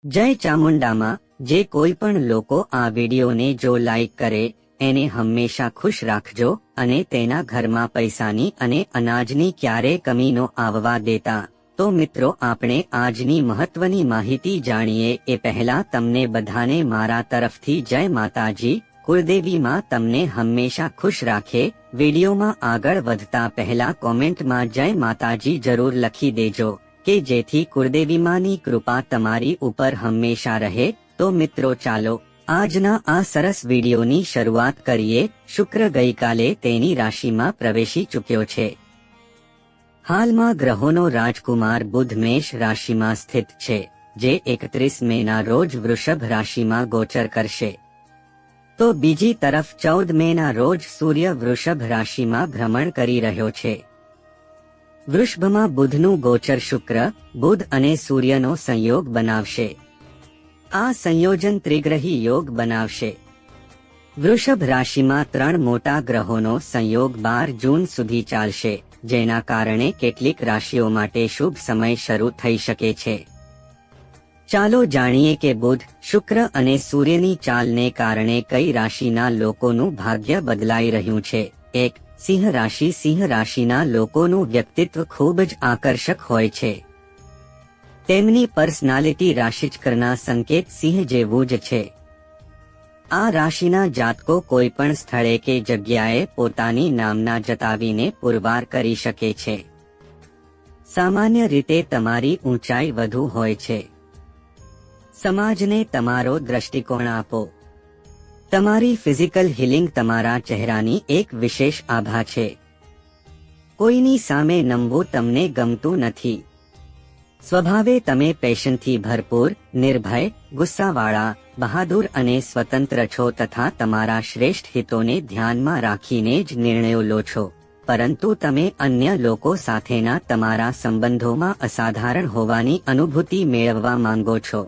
જય ચામુંડામાં જે કોઈ પણ લોકો આ વિડીયોને જો લાઈક કરે એને હંમેશા ખુશ રાખજો અને તેના ઘરમાં પૈસાની અને અનાજની ક્યારેય કમી ન આવવા દેતા। તો મિત્રો આપણે આજની મહત્વની માહિતી જાણીએ એ પહેલા તમને બધાને મારા તરફથી જય માતાજી। કુળદેવી માં તમને હંમેશા ખુશ રાખે। વિડીયોમાં આગળ વધતા પહેલા કોમેન્ટમાં જય માતાજી જરૂર લખી દેજો કે જેથી કુળદેવી માની કૃપા તમારી ઉપર હંમેશા રહે। તો મિત્રો ચાલો આજના આ સરસ વિડીયોની શરૂઆત કરીએ। શુક્ર ગઈકાલે તેની રાશિમાં પ્રવેશી ચૂક્યો છે। હાલમાં ગ્રહોનો રાજકુમાર બુધ મેષ રાશિમાં સ્થિત છે, જે 31 મેના રોજ વૃષભ રાશિમાં ગોચર કરશે। તો બીજી તરફ 14 મેના રોજ સૂર્ય વૃષભ રાશિમાં ભ્રમણ કરી રહ્યો છે। વૃષભમાં બુધનું ગોચર શુક્ર, બુધ અને સૂર્યનો સંયોગ બનાવશે। આ સંયોજન ત્રિગ્રહી યોગ બનાવશે। વૃષભ રાશિમાં 3 મોટા ગ્રહોનો સંયોગ 12 જૂન સુધી ચાલશે, જેના કારણે કેટલીક રાશિઓ માટે શુભ સમય શરૂ થઈ શકે છે। ચાલો જાણીએ કે બુધ, શુક્ર અને સૂર્યની ચાલને કારણે કઈ રાશિના લોકોનું ભાગ્ય બદલાઈ રહ્યું છે। 1. સિંહ રાશિ। સિંહ રાશિના લોકોનું વ્યક્તિત્વ ખૂબ જ આકર્ષક હોય છે। તેમની પર્સનાલિટી રાશિચક્રના સંકેત સિંહ જેવું જ છે। આ રાશિના જાતકો કોઈ પણ સ્થળે કે જગ્યાએ પોતાની નામના જતાવીને પુરવાર કરી શકે છે। સામાન્ય રીતે તમારી ઊંચાઈ વધુ હોય છે। સમાજને તમારો દ્રષ્ટિકોણ આપો। તમારી ફિઝિકલ હીલિંગ તમારા ચહેરાની એક વિશેષ આભા છે। કોઈની સામે નમવું તમને ગમતું નથી। સ્વભાવે તમે પેશનથી ભરપૂર, નિર્ભય, ગુસ્સાવાળા, બહાદુર અને સ્વતંત્ર છો તથા તમારા શ્રેષ્ઠ હિતોને ધ્યાનમાં રાખીને જ નિર્ણયો લો છો, પરંતુ તમે અન્ય લોકો સાથેના તમારા સંબંધોમાં અસાધારણ હોવાની અનુભૂતિ મેળવવા માંગો છો।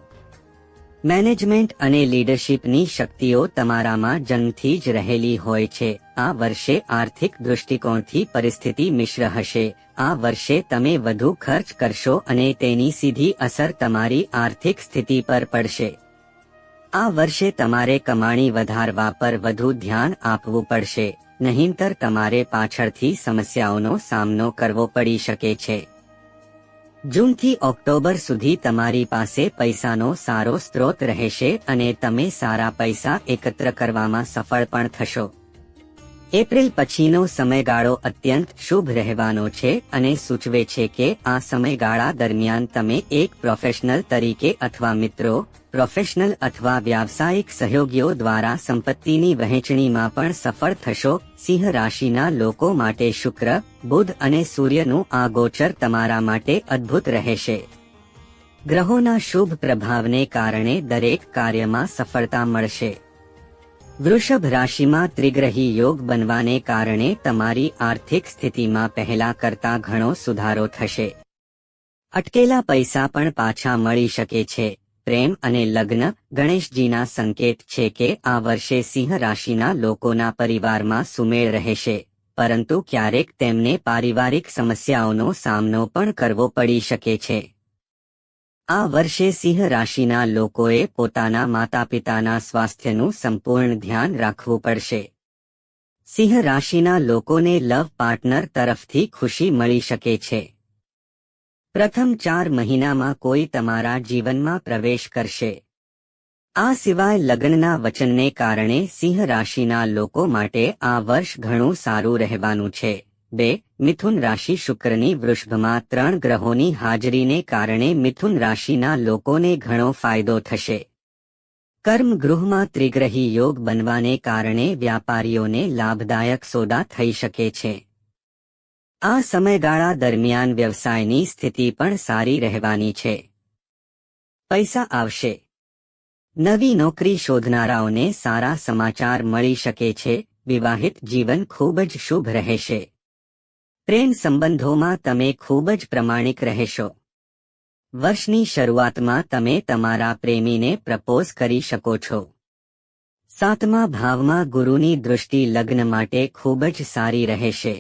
મેનેજમેન્ટ અને લીડરશીપની શક્તિઓ તમારામાં જન્મથી જ રહેલી હોય છે। આ વર્ષે આર્થિક દૃષ્ટિકોણથી પરિસ્થિતિ મિશ્ર હશે। આ વર્ષે તમે વધુ ખર્ચ કરશો અને તેની સીધી અસર તમારી આર્થિક સ્થિતિ પર પડશે। આ વર્ષે તમારે કમાણી વધારવા પર વધુ ધ્યાન આપવું પડશે, નહીંતર તમારે પાછળથી સમસ્યાઓનો સામનો કરવો પડી શકે છે। જૂનથી ઓક્ટોબર સુધી તમારી પાસે પૈસાનો સારો સ્ત્રોત રહેશે અને તમે સારા પૈસા એકત્ર કરવામાં સફળ પણ થશો। એપ્રિલ પછીનો સમયગાળો અત્યંત શુભ રહેવાનો છે અને સૂચવે છે કે આ સમયગાળા દરમિયાન તમે એક પ્રોફેશનલ તરીકે અથવા મિત્રો, પ્રોફેશનલ અથવા વ્યાવસાયિક સહયોગીઓ દ્વારા સંપત્તિની વહેંચણીમાં પણ સફળ થશો। સિંહ રાશિના લોકો માટે શુક્ર, બુધ અને સૂર્યનું આ ગોચર તમારા માટે અદ્ભુત રહેશે। ગ્રહોના શુભ પ્રભાવને કારણે દરેક કાર્યમાં સફળતા મળશે। વૃષભ રાશિમાં ત્રિગ્રહી યોગ બનવાને કારણે તમારી આર્થિક સ્થિતિમાં પહેલા કરતા ઘણો સુધારો થશે। અટકેલા પૈસા પણ પાછા મળી શકે છે। પ્રેમ અને લગ્ન। ગણેશજીના સંકેત છે કે આ વર્ષે સિંહ રાશિના લોકોના પરિવારમાં સુમેળ રહેશે, પરંતુ ક્યારેક તેમને પારિવારિક સમસ્યાઓનો સામનો પણ કરવો પડી શકે છે। આ વર્ષે સિંહ રાશિના લોકોએ પોતાના માતાપિતાના સ્વાસ્થ્યનું સંપૂર્ણ ધ્યાન રાખવું પડશે। સિંહ રાશિના લોકોને લવ પાર્ટનર તરફથી ખુશી મળી શકે છે। પ્રથમ 4 મહિનામાં કોઈ તમારા જીવનમાં પ્રવેશ કરશે। આ સિવાય લગ્નના વચનને કારણે સિંહ રાશિના લોકો માટે આ વર્ષ ઘણું સારું રહેવાનું છે। 2. મિથુન રાશિ। શુક્રની વૃષભમાં 3 ગ્રહોની હાજરીને કારણે મિથુન રાશિના લોકોને ઘણો ફાયદો થશે। કર્મ ગૃહમાં ત્રિગ્રહી યોગ બનવાને કારણે વ્યાપારીઓને લાભદાયક સોદા થઈ શકે છે। આ સમયગાળા દરમિયાન વ્યવસાયની સ્થિતિ પણ સારી રહેવાની છે। પૈસા આવશે। નવી નોકરી શોધનારાઓને સારા સમાચાર મળી શકે છે। વિવાહિત જીવન ખૂબ જ શુભ રહેશે। પ્રેમ સંબંધોમાં તમે ખૂબ જ પ્રમાણિક રહેશો। વર્ષની શરૂઆતમાં તમે તમારા પ્રેમીને પ્રપોઝ કરી શકો છો। 7મા ભાવમાં ગુરુની દૃષ્ટિ લગ્ન માટે ખૂબ જ સારી રહેશે।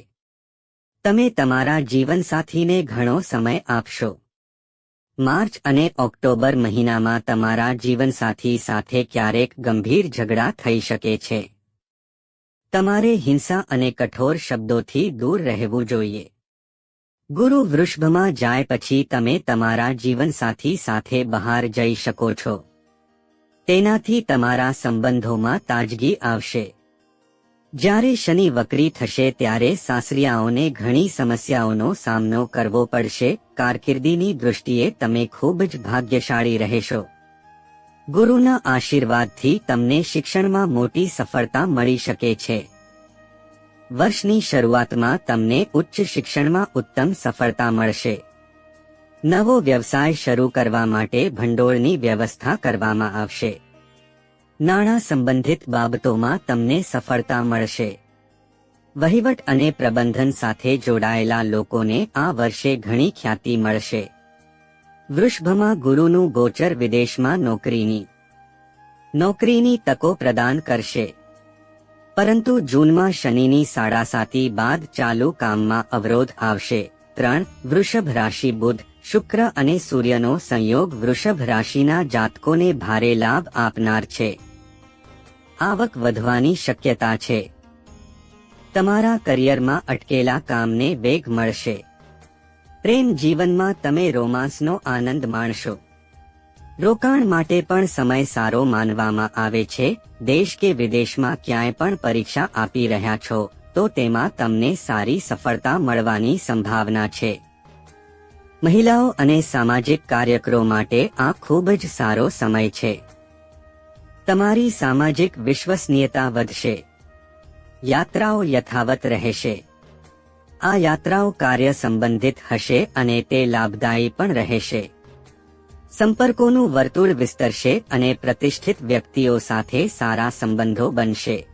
તમે તમારા જીવનસાથીને ઘણો સમય આપશો। માર્ચ અને ઓક્ટોબર મહિનામાં તમારા જીવનસાથી સાથે ક્યારેક ગંભીર ઝઘડા થઈ શકે છે. તમારે હિંસા અને કઠોર શબ્દોથી દૂર રહેવું જોઈએ. ગુરુ વૃષભમાં જાય પછી તમે તમારા જીવનસાથી સાથે બહાર જઈ શકો છો. તેનાથી તમારા સંબંધોમાં તાજગી આવશે. જ્યારે શનિ વક્રી થશે ત્યારે સાસરિયાઓને ઘણી સમસ્યાઓનો સામનો કરવો પડશે. કારકિર્દીની દૃષ્ટિએ તમે ખૂબ જ ભાગ્યશાળી રહેશો. ગુરુના આશીર્વાદથી તમને શિક્ષણમાં મોટી સફળતા મળી શકે છે. વર્ષની શરૂઆતમાં તમને ઉચ્ચ શિક્ષણમાં ઉત્તમ સફળતા મળશે. નવો વ્યવસાય શરૂ કરવા માટે ભંડોળની વ્યવસ્થા કરવામાં આવશે. નાણાં સંબંધિત બાબતોમાં તમને સફળતા મળશે. વહીવટ અને પ્રબંધન સાથે જોડાયેલા લોકોને આ વર્ષે ઘણી ખ્યાતિ મળશે. વૃષભમાં ગુરુનું ગોચર વિદેશમાં નોકરીની તકો પ્રદાન કરશે. પરંતુ જૂનમાં શનિની સાડાસાતી બાદ ચાલુ કામમાં અવરોધ આવશે. 3. વૃષભ રાશિ બુધ, શુક્ર અને સૂર્યનો સંયોગ વૃષભ રાશિના જાતકોને ભારે લાભ આપનાર છે. આવક વધવાની શક્યતા છે. તમારા કરિયરમાં અટકેલા કામને વેગ મળશે. પ્રેમ જીવનમાં તમે રોમાંસનો આનંદ માણશો. રોકાણ માટે પણ સમય સારો માનવામાં આવે છે. દેશ કે વિદેશમાં ક્યાંય પણ પરીક્ષા આપી રહ્યા છો તો તેમાં તમને સારી સફળતા મળવાની સંભાવના છે. મહિલાઓ અને સામાજિક કાર્યકરો માટે આ ખૂબ જ સારો સમય છે. તમારી સામાજિક વિશ્વસનીયતા વધશે. યાત્રાઓ યથાવત રહેશે. આ યાત્રાઓ કાર્ય સંબંધિત હશે અને તે લાભદાયી પણ રહેશે. સંપર્કોનું વર્તુળ વિસ્તરશે અને પ્રતિષ્ઠિત વ્યક્તિઓ સાથે સારા સંબંધો બનશે.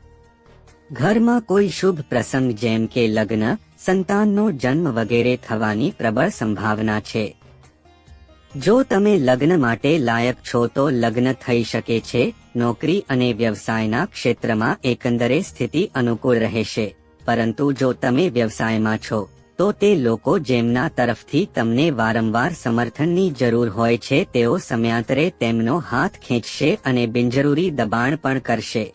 ઘરમાં કોઈ શુભ પ્રસંગ જેમ કે લગ્ન, સંતાનનો જન્મ વગેરે થવાની પ્રબળ સંભાવના છે. જો તમે લગ્ન માટે લાયક છો તો લગ્ન થઈ શકે છે. નોકરી અને વ્યવસાયના ક્ષેત્રમાં એકંદરે સ્થિતિ અનુકૂળ રહેશે. પરંતુ જો તમે વ્યવસાયમાં છો તો તે લોકો જેમના તરફથી તમને વારંવાર સમર્થનની જરૂર હોય છે તેઓ સમયાંતરે તેમનો હાથ ખેંચશે અને બિનજરૂરી દબાણ પણ કરશે.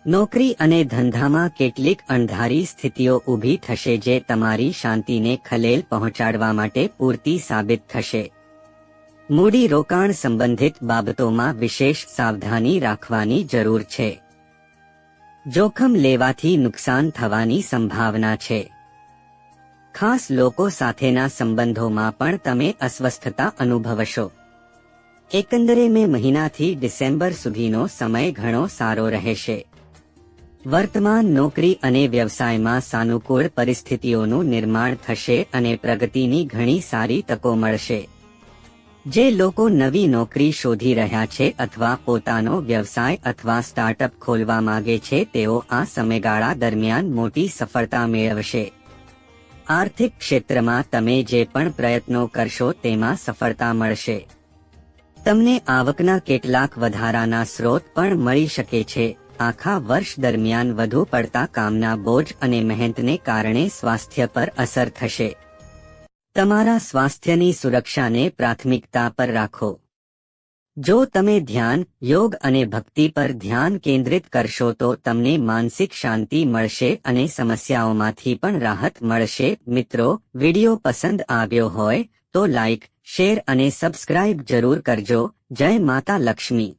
નોકરી અને ધંધામાં કેટલીક અણધારી સ્થિતિઓ ઊભી થશે જે તમારી શાંતિને ખલેલ પહોંચાડવા માટે પૂરતી સાબિત થશે. મૂડી રોકાણ સંબંધિત બાબતોમાં વિશેષ સાવધાની રાખવાની જરૂર છે. જોખમ લેવાથી નુકસાન થવાની સંભાવના છે. ખાસ લોકો સાથેના સંબંધોમાં પણ તમે અસ્વસ્થતા અનુભવશો. એકંદરે મે મહિનાથી ડિસેમ્બર સુધીનો સમય ઘણો સારો રહેશે. વર્તમાન નોકરી અને વ્યવસાયમાં સાનુકૂળ પરિસ્થિતિઓનું નિર્માણ થશે અને પ્રગતિની ઘણી સારી તકો મળશે. જે લોકો નવી નોકરી શોધી રહ્યા છે અથવા પોતાનો વ્યવસાય અથવા સ્ટાર્ટઅપ ખોલવા માંગે છે તેઓ આ સમયગાળા દરમિયાન મોટી સફળતા મેળવશે. આર્થિક ક્ષેત્રમાં તમે જે પણ પ્રયત્નો કરશો તેમાં સફળતા મળશે. તમને આવકના કેટલાક વધારાના સ્રોત પણ મળી શકે છે. આખા વર્ષ દરમિયાન વધુ પડતા કામના બોજ અને મહેનતને કારણે સ્વાસ્થ્ય પર અસર થશે. તમારા સ્વાસ્થ્યની સુરક્ષાને પ્રાથમિકતા પર રાખો. જો તમે ધ્યાન, યોગ અને ભક્તિ પર ધ્યાન કેન્દ્રિત કરશો તો તમને માનસિક શાંતિ મળશે અને સમસ્યાઓમાંથી પણ રાહત મળશે. મિત્રો, વિડિયો પસંદ આવ્યો હોય તો લાઇક, શેર અને સબસ્ક્રાઇબ જરૂર કરજો. જય માતા લક્ષ્મી.